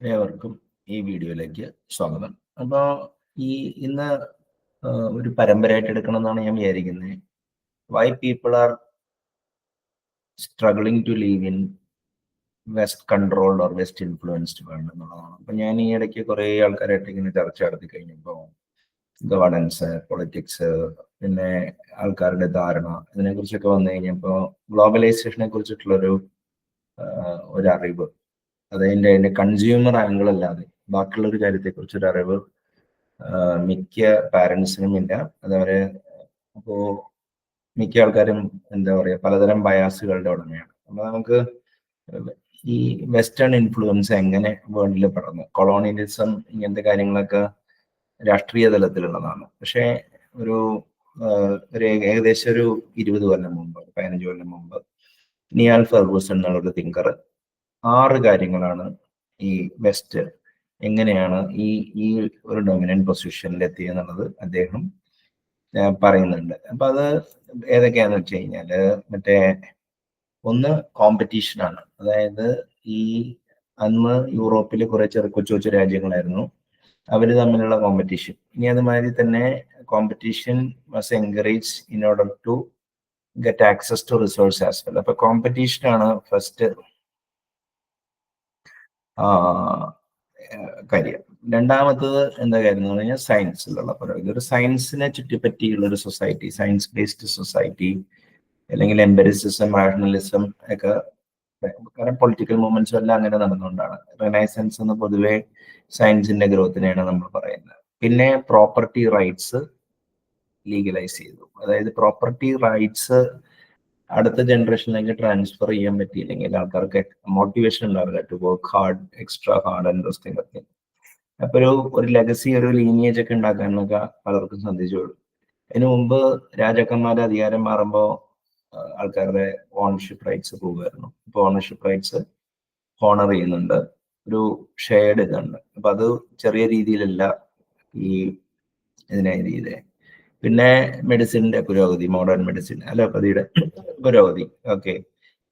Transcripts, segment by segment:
ഏവർക്കും ഈ വീഡിയോയിലേക്ക് സ്വാഗതം. അപ്പോൾ ഇന്ന് ഒരു പരമ്പരയായിട്ട് എടുക്കണം എന്നാണ് ഞാൻ വിചാരിക്കുന്നത്. Why people are struggling to live in west controlled or west influenced world എന്നുള്ളതാണ്. അപ്പം ഞാൻ ഈ ഇടയ്ക്ക് കുറേ ആൾക്കാരായിട്ട് ഇങ്ങനെ ചർച്ച നടത്തി കഴിഞ്ഞപ്പോൾ ഗവേണൻസ്, പൊളിറ്റിക്സ്, പിന്നെ ആൾക്കാരുടെ ധാരണ ഇതിനെക്കുറിച്ചൊക്കെ വന്നു കഴിഞ്ഞപ്പോൾ ഗ്ലോബലൈസേഷനെ കുറിച്ചിട്ടുള്ളൊരു അറിവ്, അതിൻ്റെ കൺസ്യൂമർ ആംഗിൾ അല്ലാതെ ബാക്കിയുള്ള ഒരു കാര്യത്തെക്കുറിച്ച് ഒരു അറിവ് മിക്ക പാരൻസിനും ഇല്ല. അതവരെ അപ്പോൾ മിക്ക ആൾക്കാരും എന്താ പറയുക പലതരം ബയാസുകളുടെ ഉടമയാണ്. അപ്പൊ നമുക്ക് ഈ വെസ്റ്റേൺ ഇൻഫ്ലുവൻസ് എങ്ങനെ വേൾഡിൽ പടർന്നു, കൊളോണിയലിസം ഇങ്ങനത്തെ കാര്യങ്ങളൊക്കെ രാഷ്ട്രീയ തലത്തിലുള്ളതാണ്. പക്ഷേ ഒരു ഏകദേശം ഒരു 20 കൊല്ലം മുമ്പ്, 15 കൊല്ലം മുമ്പ് നിയാൽ ഫെർഗൂസൺ എന്നുള്ളൊരു തിങ്കർ 6 കാര്യങ്ങളാണ് ഈ വെസ്റ്റ് എങ്ങനെയാണ് ഈ ഒരു ഡൊമിനന്റ് പൊസിഷനിൽ എത്തിയെന്നുള്ളത് അദ്ദേഹം പറയുന്നുണ്ട്. അപ്പൊ അത് ഏതൊക്കെയാന്ന് വെച്ച് കഴിഞ്ഞാല് ഒന്ന് കോമ്പറ്റീഷനാണ്. അതായത് അന്ന് യൂറോപ്പിൽ കുറെ കൊച്ചു കൊച്ചു രാജ്യങ്ങളായിരുന്നു, അവര് തമ്മിലുള്ള കോമ്പറ്റീഷൻ. ഇനി അതുമാതിരി തന്നെ competition was encourage in order to get access to resource as well. അപ്പൊ കോമ്പറ്റീഷനാണ് ഫസ്റ്റ് കാര്യം. രണ്ടാമത്തത് എന്താ കാര്യം എന്ന് പറഞ്ഞാൽ സയൻസിലുള്ള പുരോഗതി. ഒരു സയൻസിനെ ചുറ്റിപ്പറ്റിയുള്ള ഒരു സൊസൈറ്റി, സയൻസ് ബേസ്ഡ് സൊസൈറ്റി, അല്ലെങ്കിൽ എംപെരിസിസം, റാഷണലിസം ഒക്കെ, കാരണം പൊളിറ്റിക്കൽ മൂവ്മെന്റ്സും എല്ലാം അങ്ങനെ നടന്നുകൊണ്ടാണ്. റിനൈസൻസ് എന്ന് പൊതുവെ സയൻസിന്റെ ഗ്രോത്തിനെയാണ് നമ്മൾ പറയുന്നത്. പിന്നെ പ്രോപ്പർട്ടി റൈറ്റ്സ് ലീഗലൈസ് ചെയ്തു. അതായത് പ്രോപ്പർട്ടി റൈറ്റ്സ് അടുത്ത ജനറേഷനിലേക്ക് ട്രാൻസ്ഫർ ചെയ്യാൻ പറ്റിയില്ലെങ്കിൽ ആൾക്കാർക്ക് മോട്ടിവേഷൻ ഉണ്ടാവില്ല to work hard, extra hard and those kind of thing. അപ്പൊ ഒരു ലെഗസി, ഒരു ലീനിയേജ് ഒക്കെ ഉണ്ടാക്കാനൊക്കെ പലർക്കും സാധിച്ചുള്ളൂ. അതിനു മുമ്പ് രാജാക്കന്മാരെ അധികാരം മാറുമ്പോൾ ആൾക്കാരുടെ ഓണർഷിപ്പ് റൈറ്റ്സ് പോകുമായിരുന്നു. ഇപ്പൊ ഓണർഷിപ്പ് റൈറ്റ്സ് ഹോണർ ചെയ്യുന്നുണ്ട്, ഒരു ഷെയർഡ് ഇതുണ്ട്. അപ്പൊ അത് ചെറിയ രീതിയിലല്ല ഇതിനെ രീതിയിലെ. പിന്നെ മെഡിസിന്റെ പുരോഗതി, മോഡേൺ മെഡിസിൻ, അലോപ്പതിയുടെ പുരോഗതി, ഓക്കെ.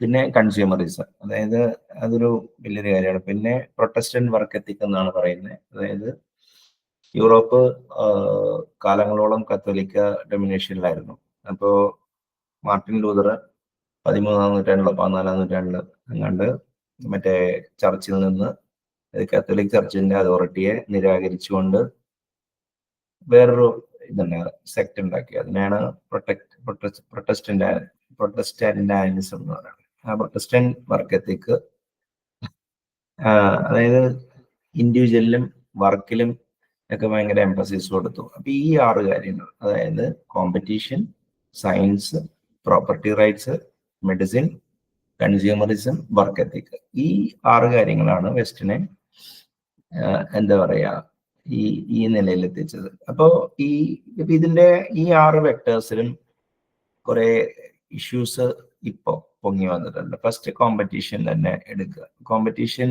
പിന്നെ കൺസ്യൂമറിസം, അതായത് അതൊരു വലിയൊരു കാര്യമാണ്. പിന്നെ പ്രൊട്ടസ്റ്റന്റ് വർക്ക് എത്തിക് എന്നാണ് പറയുന്നത്. അതായത് യൂറോപ്പ് കാലങ്ങളോളം കത്തോലിക്ക ഡൊമിനേഷനിലായിരുന്നു. അപ്പോ മാർട്ടിൻ ലൂതർ 13-ാം നൂറ്റാണ്ടിലോ 14-ാം നൂറ്റാണ്ടിലോ അങ്ങാണ്ട് ചർച്ചിൽ നിന്ന് കാത്തലിക് ചർച്ചിന്റെ അതോറിറ്റിയെ നിരാകരിച്ചുകൊണ്ട് വേറൊരു സെക്ട് ഉണ്ടാക്കി. അതിനാണ് പ്രൊട്ടസ്റ്റന്റാനിസം എന്ന് പറയുന്നത്. ആ പ്രൊട്ടസ്റ്റന്റ് വർക്ക് എത്തിക്, അതായത് ഇൻഡിവിജ്വലിലും വർക്കിലും ഒക്കെ ഭയങ്കര എംഫസിസ് കൊടുത്തു. അപ്പൊ ഈ 6 കാര്യങ്ങൾ, അതായത് competition, science, property rights, medicine, consumerism, work ethic, ഈ 6 കാര്യങ്ങളാണ് വെസ്റ്റിനെ എന്താ പറയാ ഈ നിലയിൽ എത്തിച്ചത്. അപ്പോ ഇതിന്റെ ഈ 6 വെക്ടേഴ്സിലും കുറെ ഇഷ്യൂസ് ഇപ്പോ പൊങ്ങി വന്നിട്ടുണ്ട്. ഫസ്റ്റ് കോമ്പറ്റീഷൻ തന്നെ എടുക്കുക. കോമ്പറ്റീഷൻ,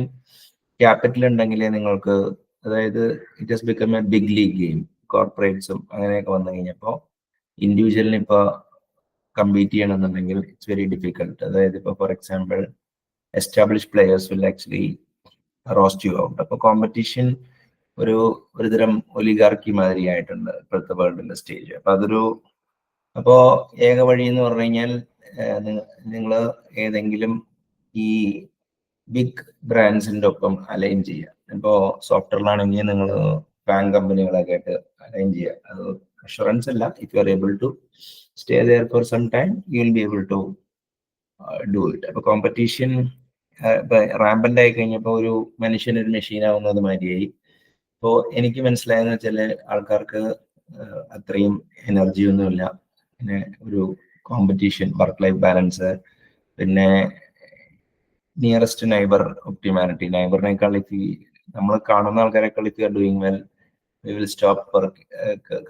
ക്യാപിറ്റൽ ഉണ്ടെങ്കിലേ നിങ്ങൾക്ക്, അതായത് it has become a big league game. കോർപ്പറേറ്റ്സും അങ്ങനെയൊക്കെ വന്നു കഴിഞ്ഞപ്പോൾ ഇൻഡിവിജ്വലിന് ഇപ്പൊ കമ്പീറ്റ് ചെയ്യണമെന്നുണ്ടെങ്കിൽ ഇറ്റ്സ് വെരി ഡിഫിക്കൽട്ട്. അതായത് ഇപ്പൊ for example establish players will actually roast you out. അപ്പൊ കോമ്പറ്റീഷൻ ഒരു തരം ഒലിഗാർക്കി മാതിരി ആയിട്ടുണ്ട് ഇപ്പോഴത്തെ വേൾഡിന്റെ സ്റ്റേജ്. അപ്പോ ഏക വഴി എന്ന് പറഞ്ഞു കഴിഞ്ഞാൽ നിങ്ങൾ ഏതെങ്കിലും ഈ ബിഗ് ബ്രാൻഡ്സിന്റെ ഒപ്പം അലൈൻ ചെയ്യുക. ഇപ്പോ സോഫ്റ്റ്വെയറിലാണെങ്കിൽ നിങ്ങൾ ബാങ്ക് കമ്പനികളൊക്കെ ആയിട്ട് അലൈൻ ചെയ്യുക. അത് അഷുറൻസ് അല്ല. If you are able to stay there for some time you will be able to do it. അപ്പൊ കോമ്പറ്റീഷൻ റാമ്പന്റ് ആയി കഴിഞ്ഞപ്പോൾ ഒരു മനുഷ്യൻ ഒരു മെഷീൻ ആവുന്നത് മാതിരിയായി. ഇപ്പോൾ എനിക്ക് മനസ്സിലായെന്ന് വെച്ചാല് ആൾക്കാർക്ക് അത്രയും എനർജി ഒന്നുമില്ല. പിന്നെ ഒരു കോമ്പറ്റീഷൻ, വർക്ക് ലൈഫ് ബാലൻസ്, പിന്നെ നിയറസ്റ്റ് നൈബർ ഒപ്റ്റിമാലിറ്റി, നൈബറിനേക്കാൾ നമ്മൾ കാണുന്ന ആൾക്കാരെക്കാൾ if you are doing well we will stop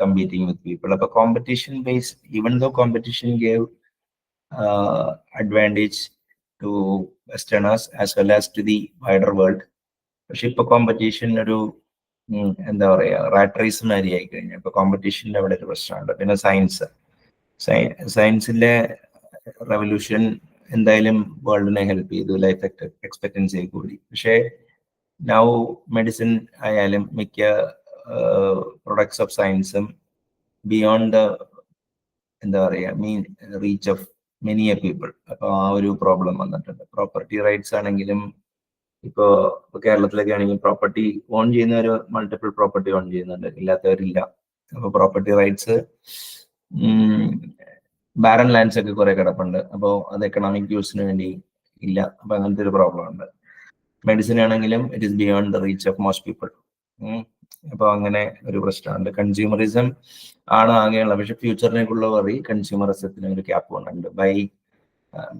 competing with people. അപ്പൊ competition base, even though competition gave advantage to westerners as well as to the wider world. പക്ഷെ ഇപ്പൊ competition ഒരു എന്താ പറയാ റാറ്റ് റേസ് മാതിരി ആയി കഴിഞ്ഞു. ഇപ്പൊ കോമ്പറ്റീഷന്റെ അവിടെ ഒരു പ്രശ്നമുണ്ട്. പിന്നെ സയൻസിന്റെ റെവല്യൂഷൻ എന്തായാലും വേൾഡിനെ ഹെൽപ്പ് ചെയ്തു, ലൈഫ് എക്സ്പെക്ടൻസി കൂടി. പക്ഷേ നൗ മെഡിസിൻ ആയാലും മിക്ക പ്രൊഡക്ട്സ് ഓഫ് സയൻസും ബിയോണ്ട് ദ എന്താ പറയുക reach of many A people. അപ്പൊ ആ ഒരു പ്രോബ്ലം വന്നിട്ടുണ്ട്. പ്രോപ്പർട്ടി റൈറ്റ്സ് ആണെങ്കിലും ഇപ്പോ കേരളത്തിലൊക്കെ ആണെങ്കിൽ പ്രോപ്പർട്ടി ഓൺ ചെയ്യുന്നവർ മൾട്ടിപ്പിൾ പ്രോപ്പർട്ടി ഓൺ ചെയ്യുന്നുണ്ട്, ഇല്ലാത്തവരില്ല. അപ്പൊ പ്രോപ്പർട്ടി റൈറ്റ്സ് ബാരൻ ലാൻഡ്സ് ഒക്കെ കുറെ കിടപ്പുണ്ട്. അപ്പോൾ അത് എക്കണോമിക് യൂസിന് വേണ്ടി ഇല്ല. അപ്പൊ അങ്ങനത്തെ ഒരു പ്രോബ്ലം ഉണ്ട്. മെഡിസിൻ ആണെങ്കിലും it is beyond the reach of most people. അപ്പൊ അങ്ങനെ ഒരു പ്രശ്നമുണ്ട്. കൺസ്യൂമറിസം ആണ് ആകെയുള്ള, പക്ഷെ ഫ്യൂച്ചറിനേക്കുള്ള വറി കൺസ്യൂമറിസത്തിന് ഒരു ക്യാപ്പ് കൊണ്ടുണ്ട്. By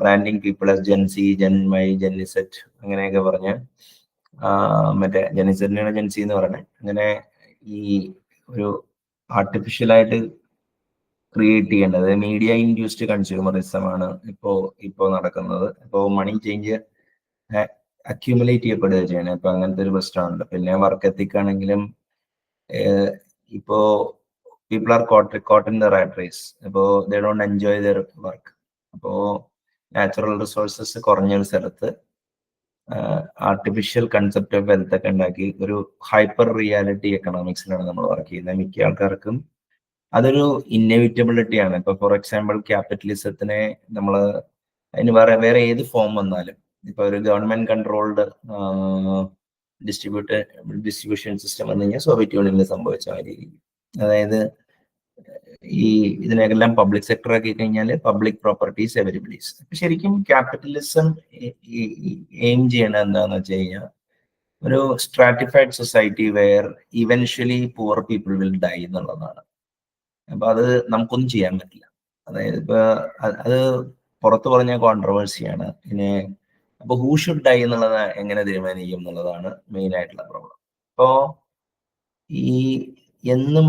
branding people as Gen Z, Gen Y, ജെന്നിസെറ്റ് അങ്ങനെയൊക്കെ പറഞ്ഞ് മറ്റേ ജെന്നിസെറ്റിനാണ് ജെൻസി എന്ന് പറയുന്നത്. അങ്ങനെ ഈ ഒരു ആർട്ടിഫിഷ്യലായിട്ട് ക്രിയേറ്റ് ചെയ്യേണ്ടത് മീഡിയ ഇൻഡ്യൂസ്ഡ് കൺസ്യൂമറിസം ആണ് ഇപ്പോ നടക്കുന്നത്. ഇപ്പോൾ മണി ചേഞ്ച് അക്യൂമുലേറ്റ് ചെയ്യപ്പെടുക ചെയ്യണം. ഇപ്പൊ അങ്ങനത്തെ ഒരു പ്രശ്നമുണ്ട്. പിന്നെ വർക്ക് എത്തിക് ആണെങ്കിലും ഇപ്പോ people are caught in the rat race. അപ്പോ they don't enjoy their work. അപ്പോ നാച്ചുറൽ റിസോഴ്സസ് കുറഞ്ഞൊരു സ്ഥലത്ത് ആർട്ടിഫിഷ്യൽ കൺസെപ്റ്റ് ഓഫ് വെൽത്ത് ഒക്കെ ഉണ്ടാക്കി ഒരു ഹൈപ്പർ റിയാലിറ്റി എക്കണോമിക്സിലാണ് നമ്മൾ വർക്ക് ചെയ്യുന്നത്. മിക്ക ആൾക്കാർക്കും അതൊരു ഇന്നെവിറ്റബിലിറ്റി ആണ്. ഇപ്പൊ ഫോർ എക്സാമ്പിൾ ക്യാപിറ്റലിസത്തിനെ നമ്മൾ അതിന് വേറെ ഏത് ഫോം വന്നാലും, ഇപ്പൊ ഒരു ഗവൺമെന്റ് കൺട്രോൾഡ് ഡിസ്ട്രിബ്യൂഷൻ സിസ്റ്റം വന്നു കഴിഞ്ഞാൽ സോവിയറ്റ് യൂണിയനിൽ സംഭവിച്ച രീതി, അതായത് ഈ ഇതിനെല്ലാം പബ്ലിക് സെക്ടർ ആക്കി കഴിഞ്ഞാൽ പബ്ലിക് പ്രോപ്പർട്ടീസ് എവരിബഡീസ്. ശരിക്കും ക്യാപിറ്റലിസം എയിം ചെയ്യണത് എന്താന്ന് വെച്ച് കഴിഞ്ഞാൽ ഒരു stratified society where eventually poor people will die എന്നുള്ളതാണ്. അപ്പൊ അത് നമുക്കൊന്നും ചെയ്യാൻ പറ്റില്ല. അതായത് ഇപ്പൊ അത് പുറത്തു പറഞ്ഞ കോൺട്രവേഴ്സിയാണ്. പിന്നെ അപ്പൊ ഹൂ ഷുഡ് ഡൈ എന്നുള്ളത് എങ്ങനെ തീരുമാനിക്കും എന്നുള്ളതാണ് മെയിൻ ആയിട്ടുള്ള പ്രോബ്ലം. അപ്പോ ഈ എന്നും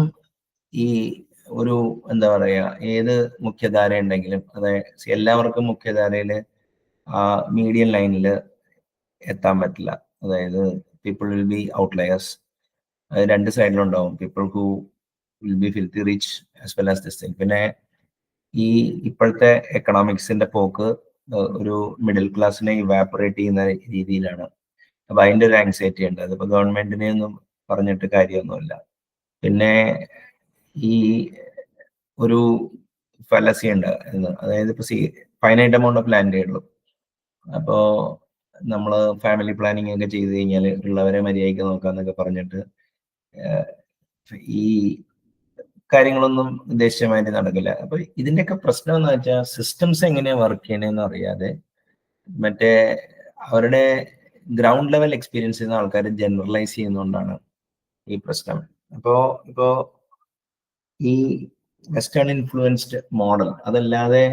ഈ ഒരു എന്താ പറയാ ഏത് മുഖ്യധാര ഉണ്ടെങ്കിലും അതായത് എല്ലാവർക്കും മുഖ്യധാരയില് ആ മീഡിയം ലൈനിൽ എത്താൻ പറ്റില്ല. അതായത് പീപ്പിൾ വിൽ ബി ഔട്ട്ലയേഴ്സ്. അത് രണ്ട് സൈഡിലുണ്ടാവും. People who will be filthy rich as well as this thing. പിന്നെ ഈ ഇപ്പോഴത്തെ എക്കണോമിക്സിന്റെ പോക്ക് ഒരു മിഡിൽ ക്ലാസ്സിനെ ഇവാപ്പറേറ്റ് ചെയ്യുന്ന രീതിയിലാണ്. അപ്പൊ അതിന്റെ ഒരു ആങ്സൈറ്റി ഉണ്ട്. അതിപ്പോ ഗവൺമെന്റിനെ ഒന്നും പറഞ്ഞിട്ട് കാര്യമൊന്നുമില്ല. പിന്നെ ഈ ഒരു ഫലസി ഉണ്ട്, അതായത് ഇപ്പൊ ഫൈനൈറ്റ് എമൗണ്ട് ഓഫ് ലാൻഡേ ഉള്ളൂ. അപ്പോ നമ്മള് ഫാമിലി പ്ലാനിങ് ഒക്കെ ചെയ്ത് കഴിഞ്ഞാൽ ഉള്ളവരെ മര്യാദയ്ക്ക് നോക്കാന്നൊക്കെ പറഞ്ഞിട്ട് ഈ കാര്യങ്ങളൊന്നും ഉദ്ദേശിച്ചമാതിരി നടക്കില്ല. അപ്പൊ ഇതിന്റെയൊക്കെ പ്രശ്നം എന്ന് വെച്ചാൽ സിസ്റ്റംസ് എങ്ങനെയാ വർക്ക് ചെയ്യണമെന്ന് അറിയാതെ മറ്റേ അവരുടെ ഗ്രൗണ്ട് ലെവൽ എക്സ്പീരിയൻസ് ചെയ്യുന്ന ആൾക്കാർ ജനറലൈസ് ചെയ്യുന്നതുകൊണ്ടാണ് ഈ പ്രശ്നം. ഇപ്പോ ഈ വെസ്റ്റേൺ ഇൻഫ്ലുവൻസ്ഡ് മോഡൽ അതല്ലാതെ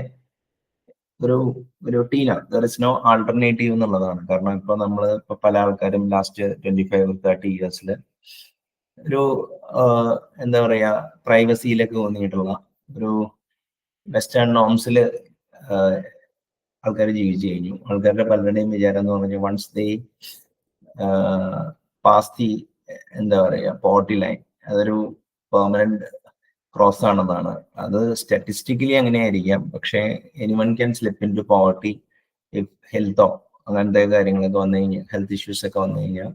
ഒരു TINA there is no alternative എന്നുള്ളതാണ്. കാരണം ഇപ്പൊ നമ്മൾ ഇപ്പൊ പല ആൾക്കാരും ലാസ്റ്റ് 25-30 ഇയേഴ്സിൽ ഒരു എന്താ പറയാ പ്രൈവസിയിലൊക്കെ തോന്നിയിട്ടുള്ള ഒരു വെസ്റ്റേൺ നോംസിൽ ആൾക്കാർ ജീവിച്ചു കഴിഞ്ഞു. ആൾക്കാരുടെ പലരുടെയും വിചാരം എന്ന് പറഞ്ഞാൽ വൺസ് ദേ പാസ് ദി എന്താ പറയാ പോവർട്ടി ലൈൻ, അതൊരു പെർമനന്റ് ക്രോസ് ആണെന്നാണ്. അത് സ്റ്റാറ്റിസ്റ്റിക്കലി അങ്ങനെയായിരിക്കാം, പക്ഷേ anyone can slip in to poverty if ഹെൽത്തോ അങ്ങനത്തെ കാര്യങ്ങളൊക്കെ വന്നു കഴിഞ്ഞാൽ, ഹെൽത്ത് ഇഷ്യൂസ് ഒക്കെ വന്നു കഴിഞ്ഞാൽ,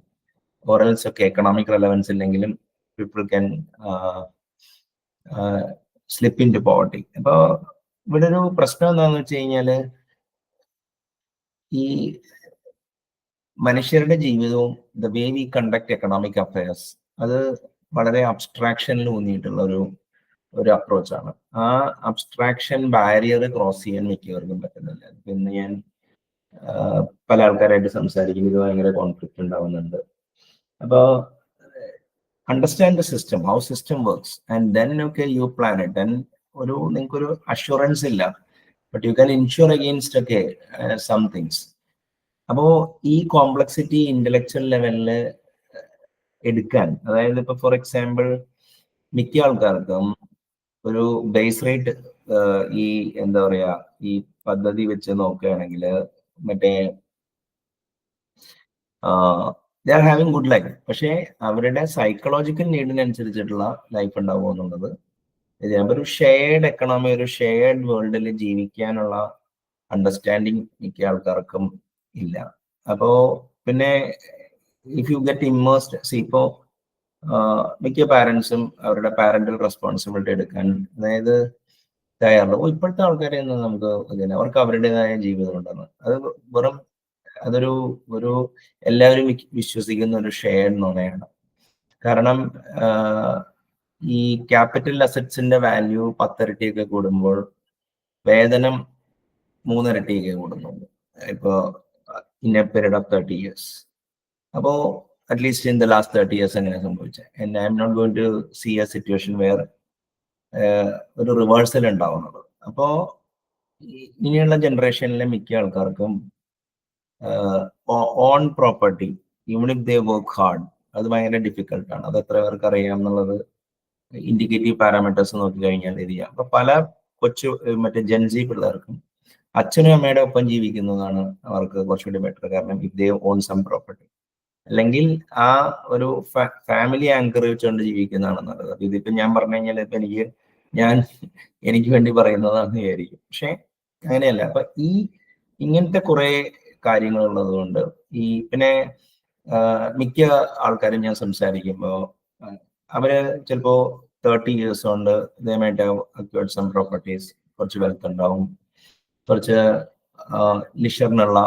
ഓറൽസ് ഒക്കെ എക്കണോമിക് റെലവൻസ് ഇല്ലെങ്കിലും people can slip in to poverty. അപ്പോൾ ഇവിടെ ഒരു പ്രശ്നം എന്താണെന്ന് വെച്ച് കഴിഞ്ഞാല് ഈ മനുഷ്യരുടെ ജീവിതവും the way we conduct economic affairs അത് വളരെ അബ്സ്ട്രാക്ഷനിൽ ഊന്നിയിട്ടുള്ള ഒരു അപ്രോച്ചാണ്. ആ അബ്സ്ട്രാക്ഷൻ ബാരിയർ ക്രോസ് ചെയ്യാൻ മിക്കവർക്കും പറ്റുന്നില്ല. പിന്നെ ഞാൻ പല ആൾക്കാരായിട്ട് സംസാരിക്കും, ഇത് ഭയങ്കര കോൺഫ്ലിക്റ്റ് ഉണ്ടാവുന്നുണ്ട്. അപ്പോൾ understand the system, how system works and then okay you plan it. Then നിങ്ങൾക്കൊരു അഷുറൻസ് ഇല്ല, but you can insure against ഒക്കെ സം തിങ്സ്. അപ്പോ ഈ കോംപ്ലക്സിറ്റി ഇന്റലക്ച്വൽ ലെവലില് എടുക്കാൻ, അതായത് ഇപ്പൊ ഫോർ എക്സാമ്പിൾ മിക്ക ആൾക്കാർക്കും ഒരു ബേസ് റേറ്റ് ഈ എന്താ പറയാ ഈ പദ്ധതി വെച്ച് നോക്കുകയാണെങ്കിൽ മറ്റേ they are having good life, പക്ഷേ അവരുടെ സൈക്കോളജിക്കൽ നീഡിനനുസരിച്ചിട്ടുള്ള ലൈഫ് ഉണ്ടാവുക എന്നുള്ളത് ഒരു ഷെയർഡ് എക്കണോമി, ഒരു ഷെയർഡ് വേൾഡിൽ ജീവിക്കാനുള്ള അണ്ടർസ്റ്റാൻഡിങ് മിക്ക ആൾക്കാർക്കും ഇല്ല. അപ്പോ പിന്നെ if you get immersed, C ഇപ്പോ മിക്ക പാരൻസും അവരുടെ പാരന്റൽ റെസ്പോൺസിബിലിറ്റി എടുക്കാൻ അതായത് തയ്യാറുണ്ട്. ഇപ്പോഴത്തെ ആൾക്കാരെ ഒന്നും നമുക്ക് അവർക്ക് അവരുടേതായ ജീവിതം ഉണ്ടെന്ന്, അത് വെറും അതൊരു ഒരു എല്ലാവരും വിശ്വസിക്കുന്ന ഒരു ഷെയർഡ് നുണയാണ്. കാരണം ഈ ക്യാപിറ്റൽ അസറ്റ്സിന്റെ വാല്യൂ 10 ഇരട്ടിയൊക്കെ കൂടുമ്പോൾ വേതനം 3 ഇരട്ടിയൊക്കെ കൂടുന്നുണ്ട് ഇപ്പോ in a period of 30 years. അപ്പോ at least in the last 30 years അങ്ങനെ സംഭവിച്ചത്. And I'm not going to see a situation where ഒരു റിവേഴ്സൽ ഉണ്ടാവുന്നത്. അപ്പോ ഇനിയുള്ള ജനറേഷനിലെ മിക്ക ആൾക്കാർക്കും own property, even if they work hard, അത് ഭയങ്കര ഡിഫിക്കൽട്ടാണ്. അത് എത്ര പേർക്ക് അറിയാം എന്നുള്ളത് ഇൻഡിക്കേറ്റീവ് പാരാമീറ്റേഴ്സ് നോക്കി കഴിഞ്ഞാൽ ഇത് ചെയ്യാം. അപ്പൊ പല മറ്റേ ജെൻസി പിള്ളേർക്കും അച്ഛനും അമ്മയുടെ ഒപ്പം ജീവിക്കുന്നതാണ് അവർക്ക് കുറച്ചുകൂടി ബെറ്റർ. കാരണം if they on some property, അല്ലെങ്കിൽ ആ ഒരു ഫാമിലി ആങ്കർ വെച്ചുകൊണ്ട് ജീവിക്കുന്നതാണ് നല്ലത്. അപ്പൊ ഇതിപ്പോ ഞാൻ പറഞ്ഞു കഴിഞ്ഞാൽ ഇപ്പൊ എനിക്ക് വേണ്ടി പറയുന്നതാണ് വിചാരിക്കും. പക്ഷെ അങ്ങനെയല്ല. അപ്പൊ ഇങ്ങനത്തെ കുറെ കാര്യങ്ങൾ ഉള്ളത് കൊണ്ട് പിന്നെ മിക്ക ആൾക്കാരും ഞാൻ സംസാരിക്കുമ്പോൾ അവര് ചിലപ്പോ 30 years കൊണ്ട് they might have acquired some properties, കുറച്ച് വെൽത്ത് ഉണ്ടാവും, കുറച്ച് ലിഷറിനുള്ള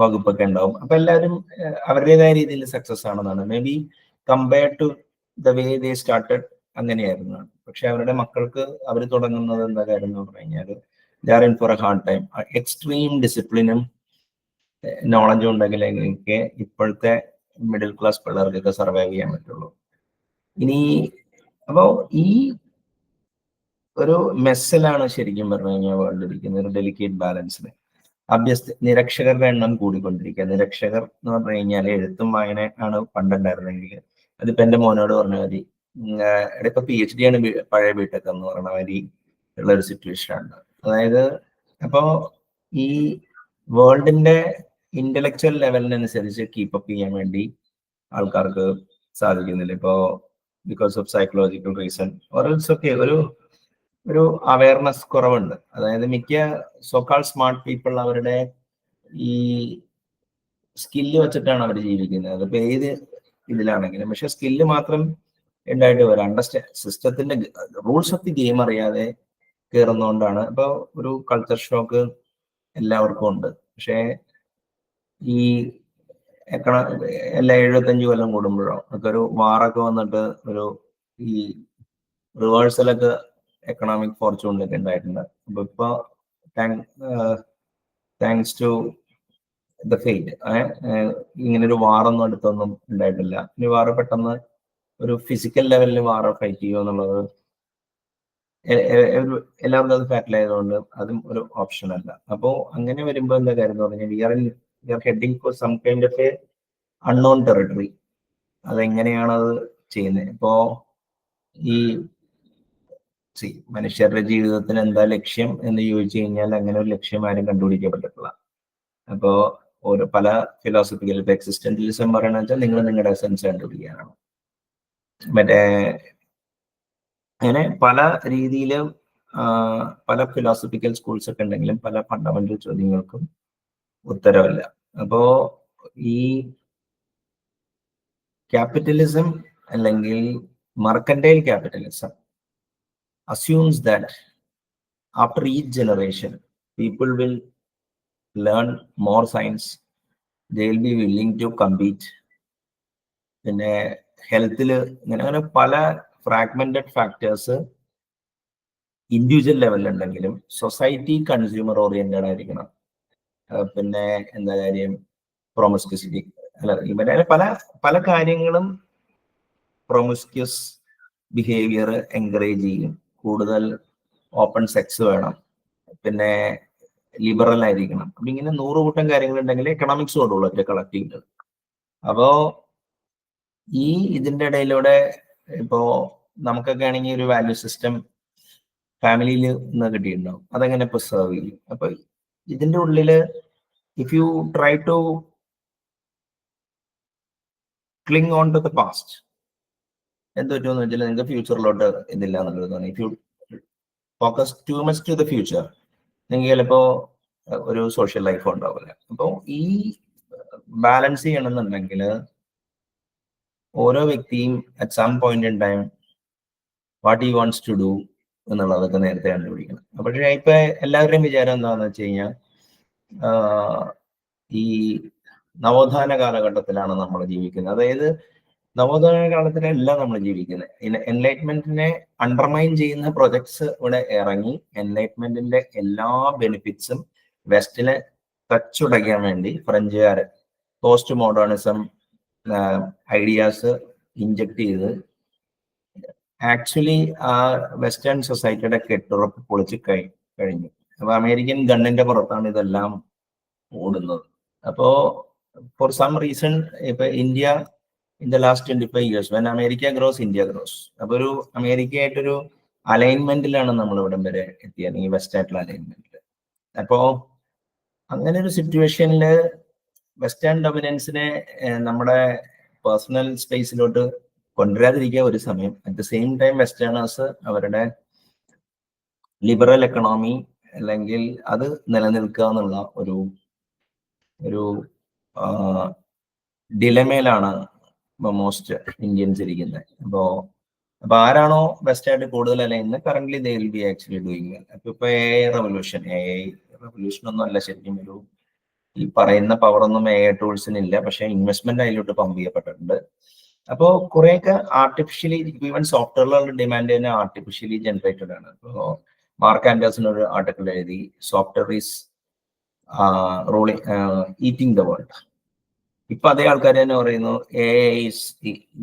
വകുപ്പൊക്കെ ഉണ്ടാവും. അപ്പൊ എല്ലാവരും അവരുടേതായ രീതിയിൽ സക്സസ് ആണെന്നാണ്. Maybe compared to the way they started അങ്ങനെയായിരുന്നു. പക്ഷെ അവരുടെ മക്കൾക്ക് അവർ തുടങ്ങുന്നത് എന്താ കാര്യം എന്ന് പറഞ്ഞു കഴിഞ്ഞാൽ they are in for a hard time. Extreme ഡിസിപ്ലിനും നോളജും ഉണ്ടെങ്കിലൊക്കെ ഇപ്പോഴത്തെ മിഡിൽ ക്ലാസ് പിള്ളേർക്കൊക്കെ സർവൈവ് ചെയ്യാൻ പറ്റുള്ളൂ. ഇനി അപ്പോ ഈ ഒരു മെസ്സിലാണ് ശരിക്കും പറഞ്ഞു കഴിഞ്ഞാൽ വേൾഡ് ഇരിക്കുന്നത്, ഒരു ഡെലിക്കേറ്റ് ബാലൻസിന്. നിരക്ഷകരുടെ എണ്ണം കൂടിക്കൊണ്ടിരിക്കുക. നിരക്ഷകർ എന്ന് പറഞ്ഞു കഴിഞ്ഞാൽ എഴുത്തും വായന ആണ് പണ്ടുണ്ടായിരുന്നെങ്കിൽ, അതിപ്പോ എന്റെ മോനോട് പറഞ്ഞ മതി, ഇപ്പൊ PhD ആണ് പഴയ ബിടെക് എന്ന് പറഞ്ഞ മാതിരി ഉള്ള ഒരു സിറ്റുവേഷൻ ആണ്. അതായത് അപ്പോ ഈ വേൾഡിന്റെ ഇന്റലക്ച്വൽ ലെവലിനനുസരിച്ച് കീപ്പപ്പ് ചെയ്യാൻ വേണ്ടി ആൾക്കാർക്ക് സാധിക്കുന്നില്ല. ഇപ്പോ ബിക്കോസ് ഓഫ് സൈക്കോളജിക്കൽ റീസൺ ഒക്കെ ഒരു അവയർനെസ് കുറവുണ്ട്. അതായത് മിക്ക സോക്കാൾ സ്മാർട്ട് പീപ്പിൾ അവരുടെ ഈ സ്കില്ല് വെച്ചിട്ടാണ് അവർ ജീവിക്കുന്നത്. അതിപ്പോ ഏത് ഇതിലാണെങ്കിലും. പക്ഷെ സ്കില്ല് മാത്രം ഉണ്ടായിട്ട് വരാം, സിസ്റ്റത്തിന്റെ റൂൾസ് ഓഫ് ദി ഗെയിം അറിയാതെ കയറുന്നതുകൊണ്ടാണ്. ഇപ്പൊ ഒരു കൾച്ചർ ഷോക്ക് എല്ലാവർക്കും ഉണ്ട്. പക്ഷെ ഈ എല്ലാ 75 കൊല്ലം കൂടുമ്പോഴോ ഒക്കെ ഒരു വാറൊക്കെ വന്നിട്ട് ഒരു ഈ റിവേഴ്സലൊക്കെ എക്കണോമിക് ഫോർച്യൂണിലൊക്കെ ഉണ്ടായിട്ടുണ്ട്. അപ്പൊ ഇപ്പൊ താങ്ക്സ് ടു ദ ഫെയ്റ്റ് ഇങ്ങനെ ഒരു വാറൊന്നും അടുത്തൊന്നും ഉണ്ടായിട്ടില്ല. ഇനി വാറ് പെട്ടെന്ന് ഒരു ഫിസിക്കൽ ലെവലിൽ വാറ് ഫൈറ്റ് ചെയ്യുക എന്നുള്ളത് എല്ലാവർക്കും അത് ഫാറ്റിൽ ആയതുകൊണ്ട് അതും ഒരു ഓപ്ഷൻ അല്ല. അപ്പോ അങ്ങനെ വരുമ്പോൾ എന്താ കാര്യം എന്ന് പറഞ്ഞാൽ we are heading for some kind of a unknown territory. അതെങ്ങനെയാണ് അത് ചെയ്യുന്നത്? ഇപ്പോ ഈ മനുഷ്യരുടെ ജീവിതത്തിന് എന്താ ലക്ഷ്യം എന്ന് ചോദിച്ചു കഴിഞ്ഞാൽ അങ്ങനെ ഒരു ലക്ഷ്യം ആരും കണ്ടുപിടിക്കപ്പെട്ടിട്ടില്ല. അപ്പോ പല ഫിലോസഫിക്കൽ ഇപ്പൊ എക്സിസ്റ്റൻഷ്യലിസം പറയണ വെച്ചാൽ നിങ്ങൾ നിങ്ങളുടെ എസൻസ് കണ്ടുപിടിക്കാനാണ്. മറ്റേ അങ്ങനെ പല രീതിയിലും പല ഫിലോസഫിക്കൽ സ്കൂൾസ് ഒക്കെ ഉണ്ടെങ്കിലും പല ഫണ്ടമെന്റൽ ചോദ്യങ്ങൾക്കും ഉത്തരവില്ല. അപ്പോ ഈ ക്യാപിറ്റലിസം അല്ലെങ്കിൽ മർക്കന്റൈൽ capitalism assumes that after each generation people will learn more science, they will be willing to compete. പിന്നെ ഹെൽത്തില് അങ്ങനെ പല ഫ്രാഗ്മെന്റഡ് ഫാക്ടേഴ്സ് ഇൻഡിവിജ്വൽ ലെവലിൽ ഉണ്ടെങ്കിലും സൊസൈറ്റി കൺസ്യൂമർ ഓറിയന്റഡ് ആയിരിക്കണം. പിന്നെ എന്താ കാര്യം, പ്രൊമിസ്ക്യൂസിറ്റി അല്ല, ഇവരെ പല പല കാര്യങ്ങളും പ്രൊമിസ്ക്യൂസ് ബിഹേവിയർ എൻകറേജ് ചെയ്യും. കൂടുതൽ ഓപ്പൺ സെക്സ് വേണം, പിന്നെ ലിബറൽ ആയിരിക്കണം. അപ്പൊ ഇങ്ങനെ 100 കൂട്ടം കാര്യങ്ങൾ ഉണ്ടെങ്കിൽ എക്കണോമിക്സ് കൊണ്ടുള്ളൂ ഒറ്റ കളക്റ്റീവ്. അപ്പോ ഈ ഇതിന്റെ ഇടയിലൂടെ ഇപ്പോ നമുക്കൊക്കെ ആണെങ്കിൽ ഒരു വാല്യൂ സിസ്റ്റം ഫാമിലിയിൽ നിന്ന് കിട്ടിയിട്ടുണ്ടാവും, അതെങ്ങനെ പ്രിസർവ് ചെയ്യും? അപ്പൊ ഇതിന്റെ ഉള്ളില് if you try to cling on to the past, എന്ത് പറ്റുമെന്ന് വെച്ചാൽ നിങ്ങൾക്ക് ഫ്യൂച്ചറിലോട്ട് ഇതില്ല എന്നുള്ളത് തോന്നി. If you focus too much to the future, നിങ്ങൾക്ക് ചിലപ്പോ ഒരു സോഷ്യൽ ലൈഫ് ഉണ്ടാവില്ല. അപ്പോൾ ഈ ബാലൻസ് ചെയ്യണമെന്നുണ്ടെങ്കിൽ ഓരോ വ്യക്തിയും at some point in time what he wants to do എന്നുള്ളതൊക്കെ നേരത്തെ കണ്ടുപിടിക്കണം. പക്ഷേ ഇപ്പൊ എല്ലാവരുടെയും വിചാരം എന്താണെന്ന് വെച്ച് കഴിഞ്ഞാൽ ഈ നവോത്ഥാന കാലഘട്ടത്തിലാണ് നമ്മൾ ജീവിക്കുന്നത്. അതായത് നവോത്ഥാന കാലത്തിലല്ല നമ്മൾ ജീവിക്കുന്നത്. എൻലൈറ്റ്മെന്റിനെ അണ്ടർമൈൻ ചെയ്യുന്ന പ്രൊജക്ട്സ് ഇവിടെ ഇറങ്ങി എൻലൈറ്റ്മെന്റിന്റെ എല്ലാ ബെനിഫിറ്റ്സും വെസ്റ്റിനെ തച്ചുടയ്ക്കാൻ വേണ്ടി ഫ്രഞ്ചുകാര് പോസ്റ്റ് മോഡേണിസം ഐഡിയാസ് ഇഞ്ചക്ട് ചെയ്ത് ആക്ച്വലി ആ വെസ്റ്റേൺ സൊസൈറ്റിയുടെ കെട്ടുറപ്പ് പൊളിച്ച് കഴിഞ്ഞു. അപ്പൊ അമേരിക്കൻ ഗണ്ണിന്റെ പുറത്താണ് ഇതെല്ലാം ഓടുന്നത്. അപ്പോ ഫോർ സം റീസൺ ഇപ്പൊ India in the last 25 years when America gross India gross. അപ്പൊ ഒരു അമേരിക്കയായിട്ടൊരു അലൈൻമെന്റിലാണ് നമ്മൾ ഇവിടം വരെ എത്തിയത്, ഈ വെസ്റ്റ് ആയിട്ടുള്ള അലൈൻമെന്റിൽ. അപ്പോ അങ്ങനെ ഒരു സിറ്റുവേഷനിൽ വെസ്റ്റേൺ ഡൊമിനൻസിനെ നമ്മുടെ പേഴ്സണൽ സ്പേസിലോട്ട് കൊണ്ടുവരാതിരിക്കുക ഒരു സമയം. At the same time westerners അവരുടെ ലിബറൽ എക്കണോമി അല്ലെങ്കിൽ അത് നിലനിൽക്കുക എന്നുള്ള ഒരു ഡിലമയിലാണ് മോസ്റ്റ് ഇന്ത്യൻസ് ഇരിക്കുന്നത്. അപ്പൊ ആരാണോ വെസ്റ്റ് ആയിട്ട് കൂടുതൽ align current they will be actually doing. അപ്പൊ ഇപ്പൊ AI റെവല്യൂഷൻ ഒന്നും അല്ല ശരിക്കും. ഈ പറയുന്ന പവർ ഒന്നും AI ടൂൾസിന് ഇല്ല, പക്ഷെ ഇൻവെസ്റ്റ്മെന്റ് അതിലോട്ട് പമ്പ് ചെയ്യപ്പെട്ടിട്ടുണ്ട്. അപ്പോ കുറെയൊക്കെ ആർട്ടിഫിഷ്യലി, ഈവൻ സോഫ്റ്റ്വെയറുകളുടെ ഡിമാൻഡ് തന്നെ ആർട്ടിഫിഷ്യലി ജനറേറ്റഡ് ആണ്. ഇപ്പോ മാർക്ക് ആൻഡേഴ്സൺ ഒരു ആർട്ടിക്കിൾ എഴുതി, software is eating the world. ഇപ്പൊ അതേ ആൾക്കാർ തന്നെ പറയുന്നു AI ഈസ്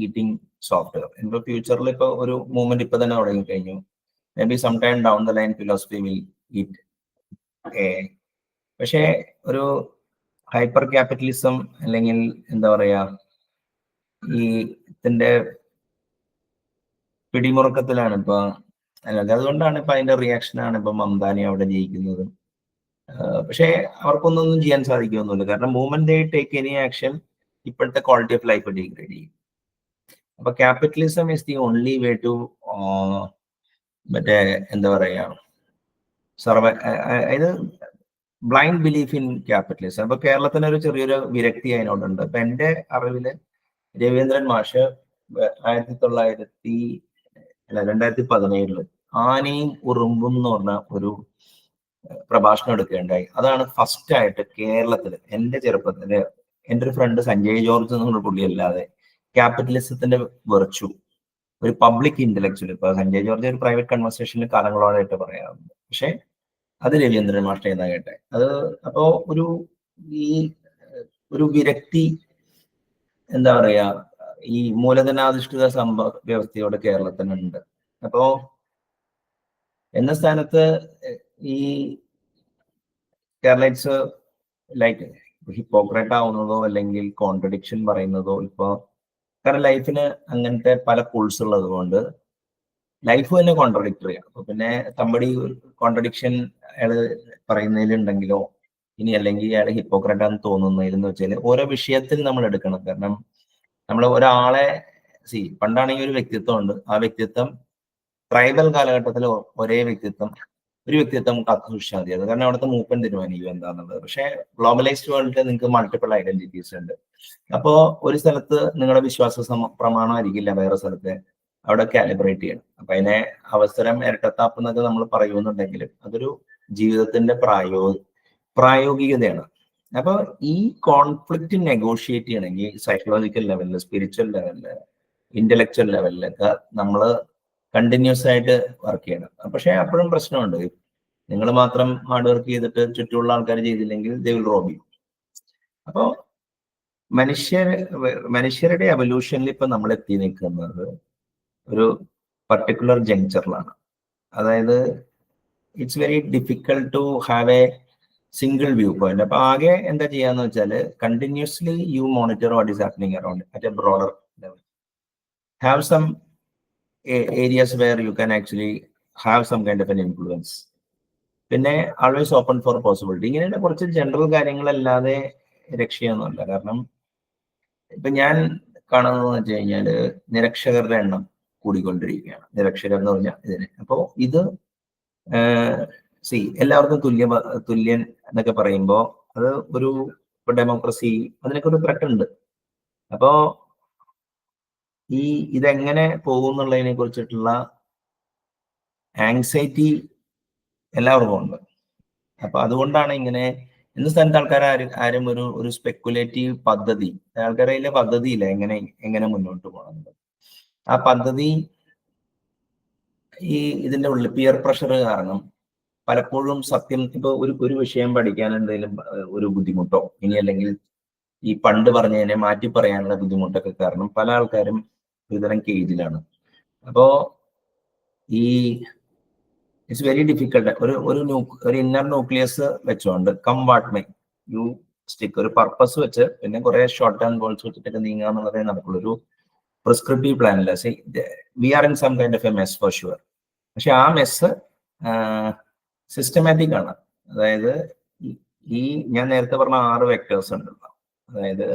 ഈറ്റിംഗ് സോഫ്റ്റ്വെയർ. ഇപ്പൊ ഫ്യൂച്ചറിൽ ഇപ്പൊ ഒരു മൂവ്മെന്റ് ഇപ്പൊ തന്നെ തുടങ്ങി കഴിഞ്ഞു. Maybe some time down the line philosophy will eat AI. പക്ഷേ ഒരു ഹൈപ്പർ ക്യാപിറ്റലിസം അല്ലെങ്കിൽ എന്താ പറയാ, ഈ ഇതിന്റെ പിടിമുറുക്കത്തിലാണ് ഇപ്പൊ. അതുകൊണ്ടാണ് ഇപ്പൊ അതിന്റെ റിയാക്ഷനാണ് ഇപ്പൊ മംദാനി അവിടെ ജയിക്കുന്നത്. പക്ഷേ അവർക്കൊന്നും ചെയ്യാൻ സാധിക്കുമൊന്നുമില്ല. കാരണം മൂവ്മെന്റ് ടേക്ക് എനി ആക്ഷൻ ഇപ്പോഴത്തെ ക്വാളിറ്റി ഓഫ് ലൈഫ് ഡിഗ്രേഡ് ചെയ്യും. അപ്പൊ capitalism is the only way to മറ്റേ എന്താ പറയാ അതായത് ബ്ലൈൻഡ് ബിലീഫ് ഇൻ ക്യാപിറ്റലിസം. അപ്പൊ കേരളത്തിന് ഒരു ചെറിയൊരു വിരക്തി അതിനോടുണ്ട്. അപ്പൊ എന്റെ അറിവില് രവീന്ദ്രൻ മാഷ് 2017 ആനയും ഉറുമ്പും എന്ന് പറഞ്ഞ ഒരു പ്രഭാഷണം എടുക്കുകയുണ്ടായി. അതാണ് ഫസ്റ്റ് ആയിട്ട് കേരളത്തിൽ എന്റെ ചെറുപ്പത്തില് എൻ്റെ ഒരു ഫ്രണ്ട് സഞ്ജയ് ജോർജ് എന്നുള്ള പുള്ളിയല്ലാതെ ക്യാപിറ്റലിസത്തിന്റെ വെർച്യു ഒരു പബ്ലിക് ഇന്റലക്ച്വൽ, ഇപ്പൊ സഞ്ജയ് ജോർജ് ഒരു പ്രൈവറ്റ് കൺവെർസേഷനിൽ കാലങ്ങളോടായിട്ട് പറയാറുണ്ട്, പക്ഷെ അത് രവീന്ദ്രൻ മാഷ്ട എന്നാ കേട്ടെ. അത് അപ്പോ ഒരു വിരക്തി എന്താ പറയാ ഈ മൂലധനാധിഷ്ഠിത സമ്പദ് വ്യവസ്ഥയോട് കേരളത്തിനുണ്ട്. അപ്പോ എന്ന സ്ഥാനത്ത് ഈ കേരളൈറ്റ്സ് ലൈക്ക് ഹിപ്പോക്രേറ്റ് ആവുന്നതോ അല്ലെങ്കിൽ കോൺട്രഡിക്ഷൻ പറയുന്നതോ ഇപ്പോ കാരണം ലൈഫിന് അങ്ങനത്തെ പല പുൾസ് ഉള്ളത് കൊണ്ട് ലൈഫ് തന്നെ കോൺട്രഡിക്ടറി ആണ്. അപ്പൊ പിന്നെ തമ്പടി കോൺട്രഡിക്ഷൻ അയാള് പറയുന്നതിലുണ്ടെങ്കിലോ ഇനി അല്ലെങ്കിൽ അയാൾ ഹിപ്പോക്രേറ്റ് ആണെന്ന് തോന്നുന്നതിലെന്ന് വെച്ചാൽ ഓരോ വിഷയത്തിൽ നമ്മൾ എടുക്കണം. കാരണം നമ്മൾ ഒരാളെ പണ്ടാണെങ്കിൽ ഒരു വ്യക്തിത്വം ഉണ്ട്, ആ വ്യക്തിത്വം ട്രൈബൽ കാലഘട്ടത്തിൽ ഒരു വ്യക്തിത്വം കാത്തു സൂക്ഷിച്ചാൽ മതി. അത് കാരണം അവിടുത്തെ മൂപ്പൻ തീരുമാനിക്കും എന്താണെന്നുള്ളത്. പക്ഷെ ഗ്ലോബലൈസ്ഡ് വേൾഡിൽ നിങ്ങൾക്ക് മൾട്ടിപ്പിൾ ഐഡന്റിറ്റീസ് ഉണ്ട്. അപ്പോ ഒരു സ്ഥലത്ത് നിങ്ങളുടെ വിശ്വാസ പ്രമാണം ആയിരിക്കില്ല, വേറെ സ്ഥലത്ത് അവിടെ കാലിബ്രേറ്റ് ചെയ്യണം. അപ്പൊ അതിനെ അവസരം ഇരട്ടത്താപ്പ് എന്നൊക്കെ നമ്മൾ പറയുന്നുണ്ടെങ്കിലും അതൊരു ജീവിതത്തിന്റെ പ്രായോഗികതയാണ്. അപ്പൊ ഈ കോൺഫ്ലിക്റ്റ് നെഗോഷിയേറ്റ് ചെയ്യണമെങ്കിൽ സൈക്കോളജിക്കൽ ലെവലില്, സ്പിരിച്വൽ ലെവലില്, ഇന്റലക്ച്വൽ ലെവലിലൊക്കെ നമ്മൾ കണ്ടിന്യൂസ് ആയിട്ട് വർക്ക് ചെയ്യണം. പക്ഷെ അപ്പോഴും പ്രശ്നമുണ്ട്, നിങ്ങൾ മാത്രം ഹാർഡ് വർക്ക് ചെയ്തിട്ട് ചുറ്റുമുള്ള ആൾക്കാർ ചെയ്തില്ലെങ്കിൽ ദേ വിൽ റോബ് യു. അപ്പോ മനുഷ്യരുടെ എവല്യൂഷനിൽ ഇപ്പൊ നമ്മൾ എത്തി നിൽക്കുന്നത് ഒരു പർട്ടിക്കുലർ ജങ്ചറിലാണ്. അതായത് it's very difficult to have a single viewpoint. അപ്പൊ ആകെ എന്താ ചെയ്യാന്ന് വെച്ചാല് continuously you monitor what is happening around at a broader level, have some areas where you can actually have some kind of an influence. പിന്നെ always open four possibility. ഇങ്ങനെയുള്ള കുറച്ച് general കാര്യങ്ങളല്ലാതെ രക്ഷയൊന്നുമല്ല. കാരണം ഇപ്പൊ ഞാൻ കാണുന്നതെന്ന് വെച്ച് കഴിഞ്ഞാല് നിരക്ഷകരുടെ എണ്ണം കൂടിക്കൊണ്ടിരിക്കുകയാണ്. നിരക്ഷരർ എന്ന് പറഞ്ഞാൽ ഇതിന്. അപ്പോ ഇത് എല്ലാവർക്കും തുല്യൻ എന്നൊക്കെ പറയുമ്പോൾ അത് ഒരു ഇപ്പൊ ഡെമോക്രസി, അതിനൊക്കെ ഒരു ത്രെട്ട് ഉണ്ട്. അപ്പോ ഇതെങ്ങനെ പോകുന്നുള്ളതിനെ കുറിച്ചിട്ടുള്ള ആങ്സൈറ്റി എല്ലാവർക്കും ഉണ്ട്. അപ്പൊ അതുകൊണ്ടാണ് ഇങ്ങനെ ഇന്ന് സ്ഥലത്ത് ആൾക്കാർ ആരും ഒരു സ്പെക്കുലേറ്റീവ് പദ്ധതി, ആൾക്കാരുടെ പദ്ധതിയില്ല എങ്ങനെ മുന്നോട്ട് പോകണം. ആ പദ്ധതി ഇതിന്റെ ഉള്ളിൽ പിയർ പ്രഷർ കാരണം പലപ്പോഴും സത്യം, ഇപ്പൊ ഒരു വിഷയം പഠിക്കാൻ എന്തെങ്കിലും ഒരു ബുദ്ധിമുട്ടോ ഇനി അല്ലെങ്കിൽ ഈ പണ്ട് പറഞ്ഞതിനെ മാറ്റി പറയാനുള്ള ബുദ്ധിമുട്ടൊക്കെ കാരണം പല ആൾക്കാരും ഒരുതരം കേജിലാണ്. അപ്പോ ഇറ്റ്സ് വെരി ഡിഫിക്കൽട്ട്. ഒരു ഇന്നർ ന്യൂക്ലിയസ് വെച്ചോണ്ട് come what may you stick, ഒരു പർപ്പസ് വെച്ച് പിന്നെ കുറെ ഷോർട്ട് ടേം ഗോൾസ് വെച്ചിട്ടൊക്കെ നീങ്ങുക എന്നുള്ളതേ നടക്കുള്ളൂ. ഒരു പ്രിസ്ക്രിപ്റ്റീവ് പ്ലാനില്ല. We are in some kind of a mess for sure. പക്ഷെ ആ മെസ്സ് സിസ്റ്റമാറ്റിക് ആണ്. അതായത് ഞാൻ നേരത്തെ പറഞ്ഞ 6 വെക്ടേഴ്സ് ഉണ്ടല്ലോ, അതായത്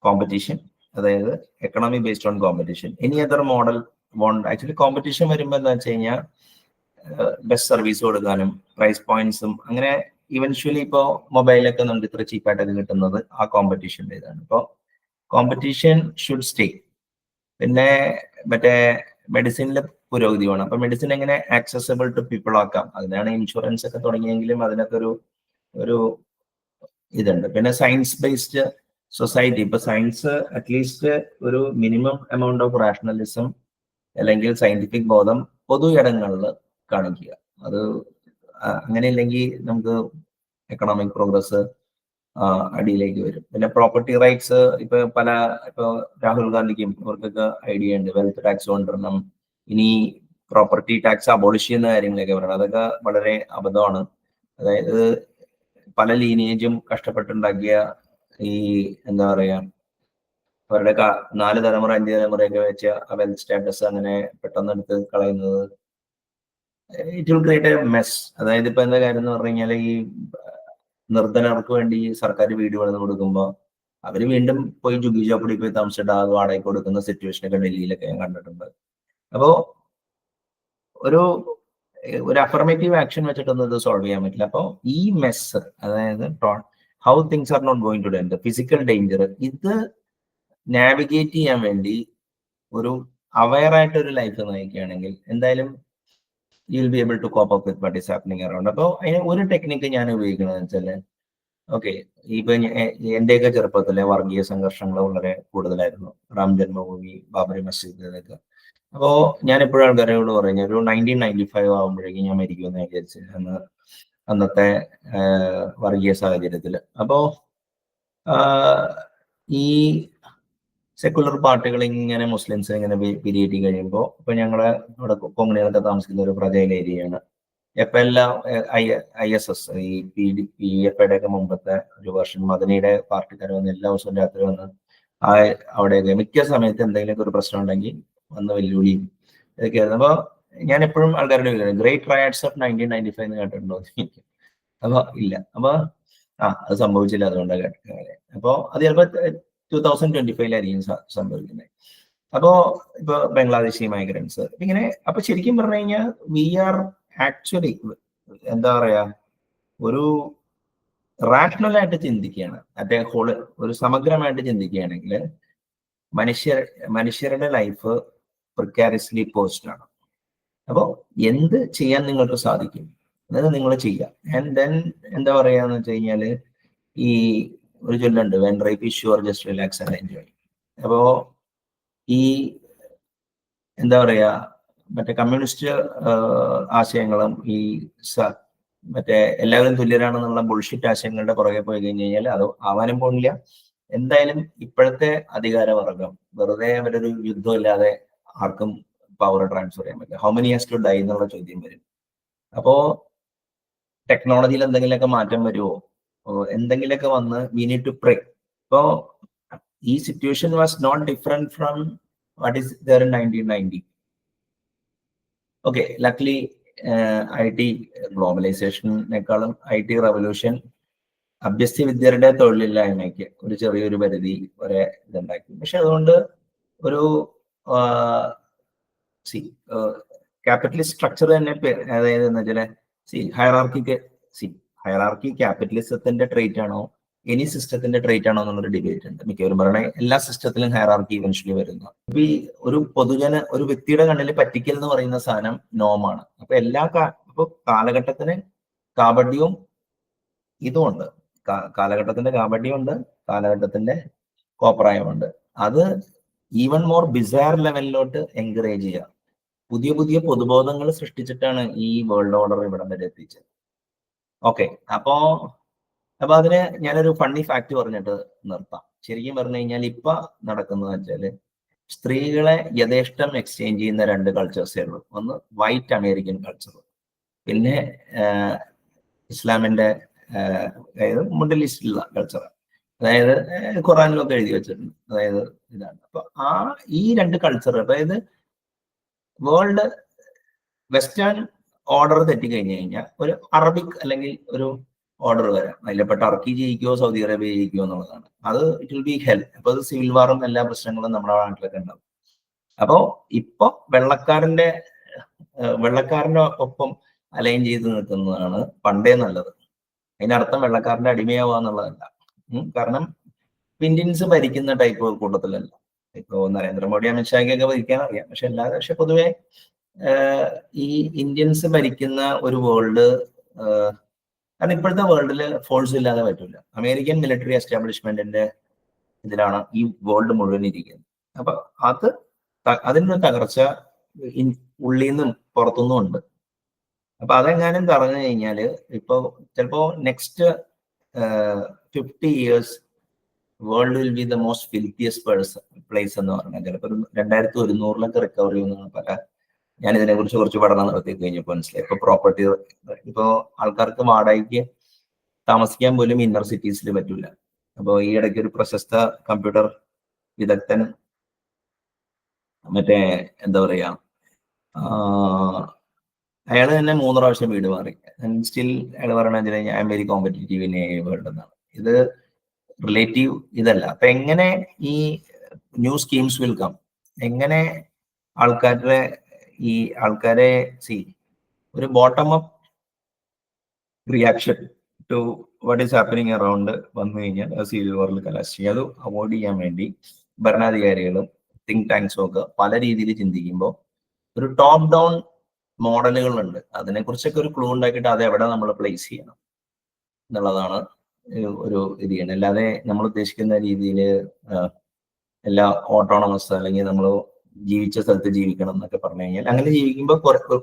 കോമ്പറ്റീഷൻ, അതായത് economy based on competition. Any other model actually competition വരുമ്പോൾ എന്താ വെച്ച് കഴിഞ്ഞാൽ ബെസ്റ്റ് സർവീസ് കൊടുക്കാനും പ്രൈസ് പോയിന്റ്സും അങ്ങനെ ഇവൻച്വലി ഇപ്പോൾ മൊബൈലൊക്കെ നമുക്ക് ഇത്ര ചീപ്പായിട്ടൊക്കെ കിട്ടുന്നത് ആ കോമ്പറ്റീഷൻ്റെ ഇതാണ്. ഇപ്പോൾ കോമ്പറ്റീഷൻ ഷുഡ് സ്റ്റേ. പിന്നെ മറ്റേ മെഡിസിനിലെ പുരോഗതി വേണം. അപ്പൊ മെഡിസിൻ എങ്ങനെ ആക്സസബിൾ ടു പീപ്പിൾ ആക്കാം, അതിനാണ് ഇൻഷുറൻസ് ഒക്കെ തുടങ്ങിയെങ്കിലും അതിനൊക്കെ ഒരു ഇതുണ്ട്. പിന്നെ സയൻസ് ബേസ്ഡ് സൊസൈറ്റി, ഇപ്പൊ സയൻസ് അറ്റ്ലീസ്റ്റ് ഒരു മിനിമം എമൗണ്ട് ഓഫ് റാഷണലിസം അല്ലെങ്കിൽ സയന്റിഫിക് ബോധം പൊതു ഇടങ്ങളിൽ കാണിക്കുക. അത് അങ്ങനെയില്ലെങ്കിൽ നമുക്ക് എക്കണോമിക് പ്രോഗ്രസ് അടിയിലേക്ക് വരും. പിന്നെ പ്രോപ്പർട്ടി റൈറ്റ്സ്, ഇപ്പൊ രാഹുൽ ഗാന്ധിക്കും ഇവർക്കൊക്കെ ഐഡിയ ഉണ്ട്, വെൽത്ത് ടാക്സ് കൊണ്ടുവരണം, ഇനി പ്രോപ്പർട്ടി ടാക്സ് അബോളിഷ് ചെയ്യുന്ന കാര്യങ്ങളൊക്കെ പറയണം. അതൊക്കെ വളരെ അബദ്ധമാണ്. അതായത് പല ലീനേജും കഷ്ടപ്പെട്ടുണ്ടാക്കിയ എന്താ പറയാ അവരുടെ 4 തലമുറ 5 തലമുറയൊക്കെ വെച്ച വെൽത്ത് സ്റ്റാറ്റസ് അങ്ങനെ പെട്ടെന്ന് എടുത്ത് കളയുന്നത് it will create a mess. അതായത് ഇപ്പൊ എന്താ കാര്യം എന്ന് പറഞ്ഞു കഴിഞ്ഞാൽ ഈ നിർധനർക്ക് വേണ്ടി സർക്കാർ വീട് പണിത് കൊടുക്കുമ്പോൾ അവര് വീണ്ടും പോയി ജുഗി ചോപ്പടി പോയി താമസിച്ചിട്ട് ആ വാടകയ്ക്ക് കൊടുക്കുന്ന സിറ്റുവേഷനൊക്കെ ഡൽഹിയിലൊക്കെ ഞാൻ കണ്ടിട്ടുണ്ട്. അപ്പോ ഒരു അഫർമേറ്റീവ് ആക്ഷൻ വെച്ചിട്ടൊന്നും ഇത് സോൾവ് ചെയ്യാൻ പറ്റില്ല. അപ്പോൾ ഈ മെസ്, അതായത് how things are not going to end, physical danger, ഇത് നാവിഗേറ്റ് ചെയ്യാൻ വേണ്ടി ഒരു അവയർ ആയിട്ട് ഒരു ലൈഫ് നയിക്കുകയാണെങ്കിൽ എന്തായാലും you will be able to cope up with what is happening around. അപ്പോൾ അതിന് ഒരു ടെക്നിക്ക് ഞാൻ ഉപയോഗിക്കുന്നത് വെച്ചാൽ, ഓക്കെ, ഇപ്പൊ എന്റെയൊക്കെ ചെറുപ്പത്തിലെ വർഗീയ സംഘർഷങ്ങൾ വളരെ കൂടുതലായിരുന്നു. റാം ജന്മഭൂമി, ബാബറി മസ്ജിദ്, ഇതൊക്കെ. അപ്പോ ഞാൻ എപ്പോഴും ആൾക്കാരോട് പറഞ്ഞു, ഒരു 1995 ആകുമ്പോഴേക്കും ഞാൻ മരിക്കുമെന്ന് വിചാരിച്ചു അന്നത്തെ വർഗീയ സാഹചര്യത്തിൽ. അപ്പോ ഈ സെക്കുലർ പാർട്ടികൾ ഇങ്ങനെ മുസ്ലിംസ് ഇങ്ങനെ പിരിയേറ്റി കഴിയുമ്പോൾ, ഇപ്പൊ ഞങ്ങളെ ഇവിടെ കൊങ്ങണികളൊക്കെ താമസിക്കുന്ന ഒരു പ്രജയിൽ ഏരിയയാണ്. എപ്പോ എല്ലാം ISS ഈ PFIയുടെ ഒക്കെ മുമ്പത്തെ ഒരു വർഷം മദനിയുടെ പാർട്ടിക്കാർ വന്ന് എല്ലാ ദിവസവും രാത്രി വന്ന് അവിടെയൊക്കെ മിക്ക സമയത്ത് എന്തെങ്കിലുമൊക്കെ ഒരു പ്രശ്നം ഉണ്ടെങ്കിൽ വന്ന് വെല്ലുവിളിയും ഇതൊക്കെയായിരുന്നു. അപ്പൊ ഞാൻ എപ്പോഴും ആൾക്കാരുടെ ഗ്രേറ്റ് റയറ്റ്സ് ഓഫ് 1995 എന്ന് കേട്ടിട്ടുണ്ടോ? അപ്പൊ ഇല്ല. അപ്പൊ അത് സംഭവിച്ചില്ല, അതുകൊണ്ടാണ് കേട്ടത്. അപ്പൊ അത് ചിലപ്പോ 2025 സംഭവിക്കുന്നത്. അപ്പോ ഇപ്പൊ ബംഗ്ലാദേശി മൈഗ്രൻസ് ഇങ്ങനെ. അപ്പൊ ശരിക്കും പറഞ്ഞു കഴിഞ്ഞാൽ വി ആർ ആക്ച്വലി എന്താ പറയാ, ഒരു റാഷണലായിട്ട് ചിന്തിക്കുകയാണ്, അതേ ഹോള് ഒരു സമഗ്രമായിട്ട് ചിന്തിക്കുകയാണെങ്കിൽ മനുഷ്യരുടെ ലൈഫ് പ്രിക്കാരിയസ്ലി പോസ്റ്റ് ആണ്. അപ്പോ എന്ത് ചെയ്യാൻ നിങ്ങൾക്ക് സാധിക്കും അതായത് നിങ്ങൾ ചെയ്യുക. ആൻഡ് ദെൻ എന്താ പറയാന്ന് വെച്ച് കഴിഞ്ഞാല് ഈ ഒരു ചൊല്ലുണ്ട്, when ripe is sure just relax and enjoy. അപ്പോ ഈ എന്താ പറയാ, മറ്റേ കമ്മ്യൂണിസ്റ്റ് ആശയങ്ങളും ഈ മറ്റേ എല്ലാവരും തുല്യരാണെന്നുള്ള ബുൾഷിറ്റ് ആശയങ്ങളുടെ പുറകെ പോയി കഴിഞ്ഞ് കഴിഞ്ഞാൽ അത് ആവാനും പോണില്ല. എന്തായാലും ഇപ്പോഴത്തെ അധികാരവർഗം വെറുതെ അവരൊരു യുദ്ധമില്ലാതെ ആർക്കും പവർ ട്രാൻസ്ഫർ ചെയ്യാൻ പറ്റില്ല. How many has to die എന്നുള്ള ചോദ്യം വരും. അപ്പോ ടെക്നോളജിയിൽ എന്തെങ്കിലുമൊക്കെ മാറ്റം വരുമോ, എന്തെങ്കിലുമൊക്കെ വന്ന് വി നീഡ് ടു പ്രേ. ഇപ്പോ ഈ situation was not different from what is there in 1990. Okay, luckily IT ഗ്ലോബലൈസേഷനേക്കാളും IT റവല്യൂഷൻ അഭ്യസ്ത വിദ്യരുടെ തൊഴിലില്ലായ്മയ്ക്ക് ഒരു ചെറിയൊരു പരിധി വരെ ഇതുണ്ടാക്കി. പക്ഷെ അതുകൊണ്ട് ഒരു ക്യാപിറ്റലിസ്റ്റ് സ്ട്രക്ചർ തന്നെ, അതായത് എന്ന് വെച്ചാൽ ഹയറാർക്കി ക്യാപിറ്റലിസത്തിന്റെ ട്രേറ്റ് ആണോ എനി സിസ്റ്റത്തിന്റെ ട്രേറ്റ് ആണോ എന്നുള്ളൊരു ഡിബേറ്റ് ഉണ്ട്. മിക്കവരും പറയണേ എല്ലാ സിസ്റ്റത്തിലും ഹയറാർക്കി ഇവൻച്വലി വരുന്നു. അപ്പൊ ഈ ഒരു ഒരു വ്യക്തിയുടെ കണ്ണിൽ പറ്റിക്കൽ എന്ന് പറയുന്ന സാധനം നോമാണ്. അപ്പൊ ഇപ്പൊ കാലഘട്ടത്തിന് കാപട്യവും ഇതുമുണ്ട്. കാലഘട്ടത്തിന്റെ കാപട്യമുണ്ട്, കാലഘട്ടത്തിന്റെ കോപ്രായമുണ്ട്. അത് ഈവൻ മോർ ബിസയർ ലെവലിലോട്ട് എൻകറേജ് ചെയ്യുക. പുതിയ പുതിയ പൊതുബോധങ്ങൾ സൃഷ്ടിച്ചിട്ടാണ് ഈ വേൾഡ് ഓർഡർ ഇവിടം വരെ എത്തിച്ചത്. ഓക്കെ, അപ്പോ അതിന് ഞാനൊരു ഫണ്ണി ഫാക്ട് പറഞ്ഞിട്ട് നിർത്താം. ശരിക്കും പറഞ്ഞു കഴിഞ്ഞാൽ ഇപ്പൊ നടക്കുന്നത് വെച്ചാല് സ്ത്രീകളെ യഥേഷ്ടം എക്സ്ചേഞ്ച് ചെയ്യുന്ന 2 കൾച്ചേഴ്സേ ഉള്ളൂ. ഒന്ന് വൈറ്റ് അമേരിക്കൻ കൾച്ചർ, പിന്നെ ഇസ്ലാമിന്റെ അതായത് മിഡിൽ ഈസ്റ്റിലുള്ള കൾച്ചർ, അതായത് ഖുറാനിലൊക്കെ എഴുതി വെച്ചിട്ടുണ്ട്. അതായത് ഇതാണ്. അപ്പൊ ഈ 2 കൾച്ചർ, അതായത് വേൾഡ് വെസ്റ്റേൺ ഓർഡർ തെറ്റിക്കഴിഞ്ഞു കഴിഞ്ഞാൽ ഒരു അറബിക് അല്ലെങ്കിൽ ഒരു ഓർഡർ വരാം. അതിൽപ്പെട്ട ടർക്കി ജയിക്കുകയോ സൗദി അറേബ്യ ജയിക്കുകയോ എന്നുള്ളതാണ്. അത് ഇറ്റ് വിൽ ബി ഹെൽ. അപ്പൊ അത് സിവിൽ വാറും എല്ലാ പ്രശ്നങ്ങളും നമ്മുടെ നാട്ടിലൊക്കെ ഉണ്ടാവും. അപ്പോ ഇപ്പൊ വെള്ളക്കാരന്റെ ഒപ്പം അലൈൻ ചെയ്ത് നിൽക്കുന്നതാണ് പണ്ടേ നല്ലത്. അതിനർത്ഥം വെള്ളക്കാരന്റെ അടിമയാവുക എന്നുള്ളതല്ല. കാരണം ഇന്ത്യൻസ് ഭരിക്കുന്ന ടൈപ്പ് കൂട്ടത്തിലല്ല. ഇപ്പോ നരേന്ദ്രമോദി അമിത്ഷായ്ക്കൊക്കെ ഭരിക്കാൻ അറിയാം, പക്ഷെ പൊതുവെ ഈ ഇന്ത്യൻസ് ഭരിക്കുന്ന ഒരു വേൾഡ്, കാരണം ഇപ്പോഴത്തെ വേൾഡില് ഫോഴ്സ് ഇല്ലാതെ പറ്റില്ല. അമേരിക്കൻ മിലിറ്ററി എസ്റ്റാബ്ലിഷ്മെന്റിന്റെ ഇതിലാണ് ഈ വേൾഡ് മുഴുവൻ ഇരിക്കുന്നത്. അപ്പൊ അതിന്റെ തകർച്ച ഉള്ളിൽ നിന്നും പുറത്തുനിന്നും ഉണ്ട്. അപ്പൊ അതെങ്ങാനും പറഞ്ഞു കഴിഞ്ഞാല് ഇപ്പൊ ചിലപ്പോ next 50 years world will be the most filthiest place എന്ന് പറഞ്ഞാൽ ചിലപ്പോൾ 2100 റിക്കവർ ചെയ്യുന്ന പല, ഞാൻ ഇതിനെ കുറിച്ച് കുറച്ച് പഠനം നടത്തി കഴിഞ്ഞപ്പോൾ മനസ്സിലായി. ഇപ്പൊ പ്രോപ്പർട്ടി, ഇപ്പോ ആൾക്കാർക്ക് വാടകയ്ക്ക് താമസിക്കാൻ പോലും ഇന്നർ സിറ്റീസിൽ പറ്റൂല. അപ്പൊ ഈ ഇടയ്ക്ക് ഒരു പ്രശസ്ത കമ്പ്യൂട്ടർ വിദഗ്ധൻ മറ്റേ എന്താ പറയാ, അയാൾ തന്നെ 3 പ്രാവശ്യം വീട് മാറി. സ്റ്റിൽ അയാൾ പറയണത് I am very competitive in A world എന്നാണ്. ഇത് റിലേറ്റീവ് ഇതല്ല. അപ്പൊ എങ്ങനെ ഈ ന്യൂ സ്കീംസ് വിൽ കം, എങ്ങനെ ആൾക്കാരെ ഒരു bottom up reaction to what is happening around വന്നു കഴിഞ്ഞാൽ സിവിൽ വാറിൽ കലാശ ചെയ്യും. അത് അവോയ്ഡ് ചെയ്യാൻ വേണ്ടി ഭരണാധികാരികളും തിങ്ക് ടാങ്ക്സും ഒക്കെ പല രീതിയിൽ ചിന്തിക്കുമ്പോൾ ഒരു ടോപ്പ് ഡൗൺ മോഡലുകളുണ്ട്. അതിനെക്കുറിച്ചൊക്കെ ഒരു ക്ലൂ ഉണ്ടാക്കിയിട്ട് അത് എവിടെ നമ്മൾ പ്ലേസ് ചെയ്യണം എന്നുള്ളതാണ് ഒരു ഇത് ചെയ്യണം. അല്ലാതെ നമ്മൾ ഉദ്ദേശിക്കുന്ന രീതിയിൽ എല്ലാ ഓട്ടോണമസ് അല്ലെങ്കിൽ നമ്മൾ ജീവിച്ച സ്ഥലത്ത് ജീവിക്കണം എന്നൊക്കെ പറഞ്ഞു കഴിഞ്ഞാൽ അങ്ങനെ ജീവിക്കുമ്പോൾ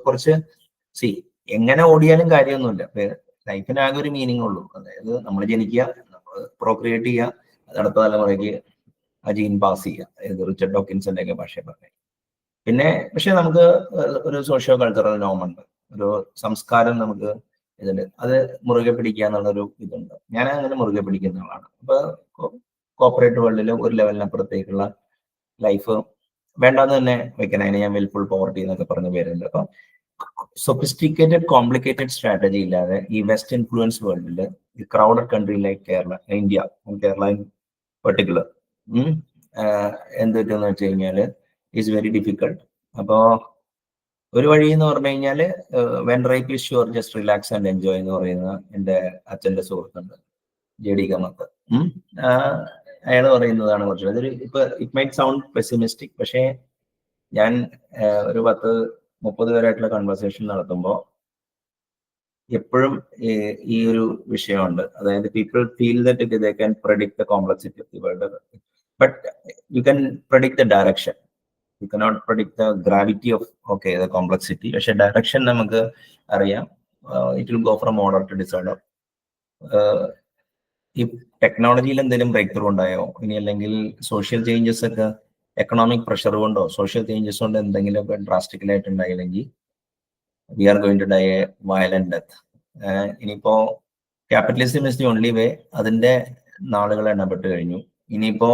കുറച്ച് എങ്ങനെ ഓടിയാലും കാര്യമൊന്നുമില്ല. ലൈഫിന് ആകെ ഒരു മീനിങ് ഉള്ളൂ. അതായത് നമ്മൾ ജനിക്കുക, നമ്മൾ പ്രോക്രിയേറ്റ് ചെയ്യുക, അത് അടുത്ത തലമുറയ്ക്ക് ആ ജീൻ പാസ് ചെയ്യുക. റിച്ചർഡ് ഡോക്കിൻസിന്റെ ഒക്കെ ഭാഷയെ പറഞ്ഞു. പിന്നെ പക്ഷെ നമുക്ക് ഒരു സോഷ്യോ കൾച്ചറൽ നോമുണ്ട്, ഒരു സംസ്കാരം നമുക്ക് ഇതുണ്ട്. അത് മുറുകെ പിടിക്കുക എന്നുള്ളൊരു ഇതുണ്ട്. ഞാൻ അങ്ങനെ മുറുകെ പിടിക്കുന്ന ആളാണ്. അപ്പൊ കോർപ്പറേറ്റ് വേൾഡിൽ ഒരു ലെവലിനപ്പുറത്തേക്കുള്ള ലൈഫ് വേണ്ടാന്ന് തന്നെ വെക്കണം. അതിന് ഞാൻ വിൽഫുൾ പോവർട്ടി എന്നൊക്കെ പറഞ്ഞ പേരുണ്ട്. അപ്പൊ സൊഫിസ്റ്റിക്കേറ്റഡ് കോംപ്ലിക്കേറ്റഡ് സ്ട്രാറ്റജി ഇല്ലാതെ ഈ വെസ്റ്റ് ഇൻഫ്ലുവൻസ് വേൾഡിൽ ഈ crowded country like Kerala in particular എന്ത് പറ്റുമെന്ന് വെച്ച് കഴിഞ്ഞാല് ഈസ് വെരി ഡിഫിക്കൾട്ട്. അപ്പോ ഒരു വഴി എന്ന് പറഞ്ഞു കഴിഞ്ഞാല് when right is sure just relax and enjoy എന്ന് പറയുന്ന എൻ്റെ അച്ഛൻ്റെ സുഹൃത്തുണ്ട്, JD കമത്ത്. അയാൾ പറയുന്നതാണ് കുറച്ച് അതൊരു ഇറ്റ് മൈറ്റ് സൗണ്ട് പെസിമിസ്റ്റിക്. പക്ഷേ ഞാൻ ഒരു 10-30 പേരായിട്ടുള്ള കൺവെർസേഷൻ നടത്തുമ്പോൾ എപ്പോഴും ഈ ഒരു വിഷയമുണ്ട്. അതായത് people feel that they can predict the complexity of the world, but you can predict the direction. You cannot predict the gravity of the complexity. പക്ഷെ ഡയറക്ഷൻ നമുക്ക് അറിയാം. It will go from order to disorder. ഈ ടെക്നോളജിയിൽ എന്തെങ്കിലും break through ഉണ്ടായോ, ഇനി അല്ലെങ്കിൽ social changes ഒക്കെ എക്കണോമിക് പ്രഷർ കൊണ്ടോ സോഷ്യൽ ചേഞ്ചസ് കൊണ്ട് എന്തെങ്കിലുമൊക്കെ ഡ്രാസ്റ്റിക്കലായിട്ട് ഉണ്ടായില്ലെങ്കിൽ we are going to die a violent death. ഇനിയിപ്പോ capitalism is the only way, അതിന്റെ നാളുകൾ എണ്ണപ്പെട്ട് കഴിഞ്ഞു. ഇനിയിപ്പോ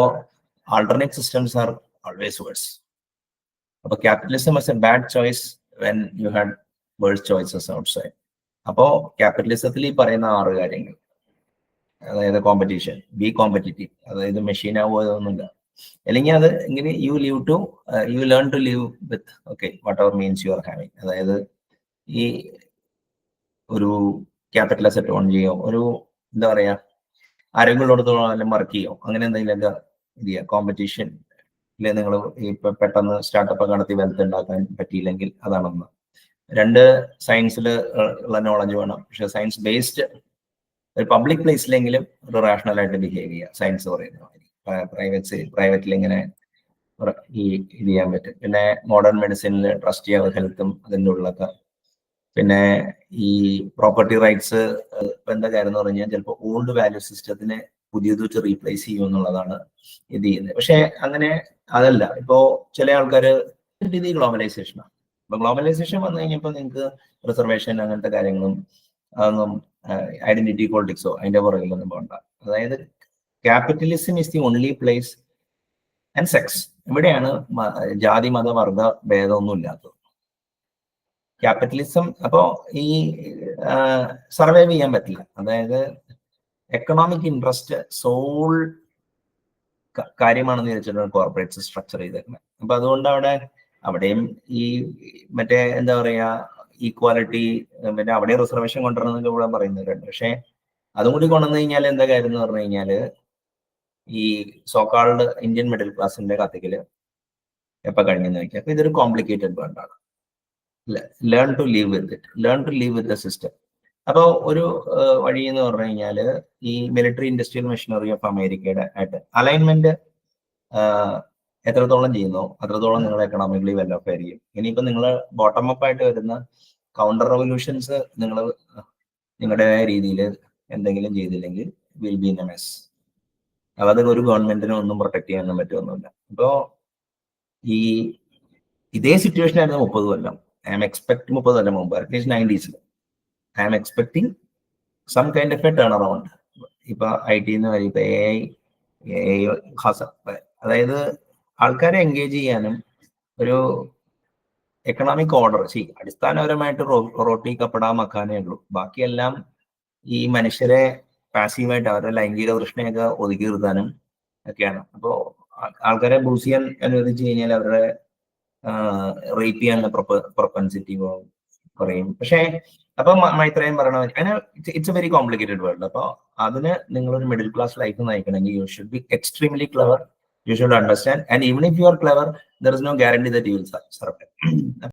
alternate systems are always worse. അപ്പൊ capitalism was a bad choice when you had worse choices outside. അപ്പോ ക്യാപിറ്റലിസത്തിൽ ഈ പറയുന്ന 6 കാര്യങ്ങൾ, അതായത് കോമ്പറ്റീഷൻ, ബി കോമ്പറ്റീറ്റീവ്, അതായത് മെഷീൻ ആവുകയൊന്നുമില്ല. അല്ലെങ്കിൽ അത് ഇങ്ങനെ you learn to live with whatever means you are having. അതായത് ഈ ഒരു ക്യാപിറ്റൽ അസറ്റ് ഓൺ ചെയ്യോ, ഒരു എന്താ പറയാ, ആരോഗ്യമുള്ളിടത്തോളം വർക്ക് ചെയ്യോ, അങ്ങനെ എന്തെങ്കിലുമൊക്കെ ഇത് ചെയ്യുക. കോമ്പറ്റീഷൻ നിങ്ങൾ ഇപ്പൊ പെട്ടെന്ന് സ്റ്റാർട്ടപ്പ് ഒക്കെ നടത്തി വെൽത്ത് ഉണ്ടാക്കാൻ പറ്റിയില്ലെങ്കിൽ അതാണൊന്ന്. 2 സയൻസിൽ ഉള്ള നോളജ് വേണം. പക്ഷെ സയൻസ് ബേസ്ഡ് ഒരു പബ്ലിക് പ്ലേസിലെങ്കിലും ഒരു റാഷണൽ ആയിട്ട് ബിഹേവ് ചെയ്യുക. സയൻസ് പറയുന്നത് പ്രൈവറ്റിൽ ഇങ്ങനെ ഈ ഇത് ചെയ്യാൻ പറ്റും. പിന്നെ മോഡേൺ മെഡിസിനിൽ ട്രസ്റ്റ് ചെയ്യാതെ ഹെൽത്തും അതിൻ്റെ ഉള്ളൊക്കെ. പിന്നെ ഈ പ്രോപ്പർട്ടി റൈറ്റ്സ് ഇപ്പൊ എന്താ കാര്യം എന്ന് പറഞ്ഞാൽ ചിലപ്പോൾ ഓൾഡ് വാല്യൂ സിസ്റ്റത്തിനെ പുതിയത് വെച്ച് റീപ്ലേസ് ചെയ്യും എന്നുള്ളതാണ് ഇത് ചെയ്യുന്നത്. പക്ഷെ അങ്ങനെ അതല്ല. ഇപ്പോ ചില ആൾക്കാര് ഇത് ഗ്ലോബലൈസേഷനാണ്. ഇപ്പൊ ഗ്ലോബലൈസേഷൻ വന്നു കഴിഞ്ഞപ്പോൾ നിങ്ങൾക്ക് റിസർവേഷൻ അങ്ങനത്തെ കാര്യങ്ങളും അതൊന്നും ഐഡന്റിറ്റി പോളിറ്റിക്സോ അതിന്റെ പുറകിലൊന്നും പോകണ്ട. അതായത് capitalism is the only place and sex. ഇവിടെയാണ് ജാതി മത വർഗ ഭേദമൊന്നും ഇല്ലാത്തത്. ക്യാപിറ്റലിസം അപ്പോ ഈ സർവൈവ് ചെയ്യാൻ പറ്റില്ല. അതായത് എക്കണോമിക് ഇൻട്രസ്റ്റ് സോൾ കാര്യമാണെന്ന് വെച്ചിട്ടാണ് കോർപ്പറേറ്റ്സ് സ്ട്രക്ചർ ചെയ്തേക്കുന്നത്. അപ്പൊ അതുകൊണ്ട് അവിടെയും ഈ മറ്റേ എന്താ പറയാ ഈക്വാലിറ്റി, പിന്നെ അവിടെ റിസർവേഷൻ കൊണ്ടുവരണമെന്നൊക്കെ ഇവിടെ പറയുന്നവരുണ്ട്. പക്ഷെ അതും കൂടി കൊണ്ടുവന്നു കഴിഞ്ഞാൽ എന്താ കാര്യം എന്ന് പറഞ്ഞു കഴിഞ്ഞാല് ഈ സോക്കാൾഡ് ഇന്ത്യൻ മിഡിൽ ക്ലാസിന്റെ കത്തിക്കല് എപ്പോ കഴിഞ്ഞെന്ന് വെക്കാം. അപ്പൊ ഇതൊരു കോംപ്ലിക്കേറ്റഡ് വേർഡാണ്. Learn to live with it, learn to live with the system. അപ്പോൾ ഒരു വഴി എന്ന് പറഞ്ഞു കഴിഞ്ഞാല് ഈ മിലിറ്ററി ഇൻഡസ്ട്രിയൽ മെഷീനറി ഓഫ് അമേരിക്കയുടെ ആയിട്ട് അലൈൻമെന്റ് എത്രത്തോളം ചെയ്യുന്നോ അത്രത്തോളം നിങ്ങൾ എക്കണോമിക്കലി വെൽ ഓഫ് ആയിരിക്കും. ഇനിയിപ്പോ നിങ്ങൾ ബോട്ടം അപ്പ് ആയിട്ട് വരുന്ന കൗണ്ടർ റെവല്യൂഷൻസ് നിങ്ങൾ നിങ്ങളുടേതായ രീതിയിൽ എന്തെങ്കിലും ചെയ്തില്ലെങ്കിൽ will be in a mess. അതായത് ഒരു ഗവൺമെന്റിനും ഒന്നും പ്രൊട്ടക്ട് ചെയ്യാനൊന്നും പറ്റുമൊന്നുമില്ല. ഇപ്പോ ഈ ഇതേ സിറ്റുവേഷൻ ആയിരുന്നു 30 കൊല്ലം. ഐ എം എക്സ്പെക്ട് 30 കൊല്ലം മുമ്പ്, at least 90s. I'm expecting some kind of a turn around. ഇപ്പൊ IT ഇപ്പൊ AI അതായത് ആൾക്കാരെ എൻഗേജ് ചെയ്യാനും ഒരു എക്കണോമിക് ഓർഡർ അടിസ്ഥാനപരമായിട്ട് റോട്ടി കപ്പടാ മക്കാനേ ഉള്ളൂ. ബാക്കിയെല്ലാം ഈ മനുഷ്യരെ പാസീവായിട്ട് അവരുടെ ലൈംഗിക തൃഷ്ണയൊക്കെ ഒതുക്കി നിർത്താനും ഒക്കെയാണ്. അപ്പോൾ ആൾക്കാരെ ബൂസ് ചെയ്യാൻ അനുവദിച്ചു കഴിഞ്ഞാൽ അവരുടെ റേപ്പ് ചെയ്യാനുള്ള പ്രൊപ്പൻസിറ്റി കുറയും. പക്ഷേ അപ്പൊ മൈത്രേയൻ പറയണ it's a very complicated world. അപ്പൊ അതിന് നിങ്ങളൊരു മിഡിൽ ക്ലാസ് ലൈഫ് നയിക്കണമെങ്കിൽ you should be extremely clever. You should understand, and even if you are clever, there is no guarantee that you will survive.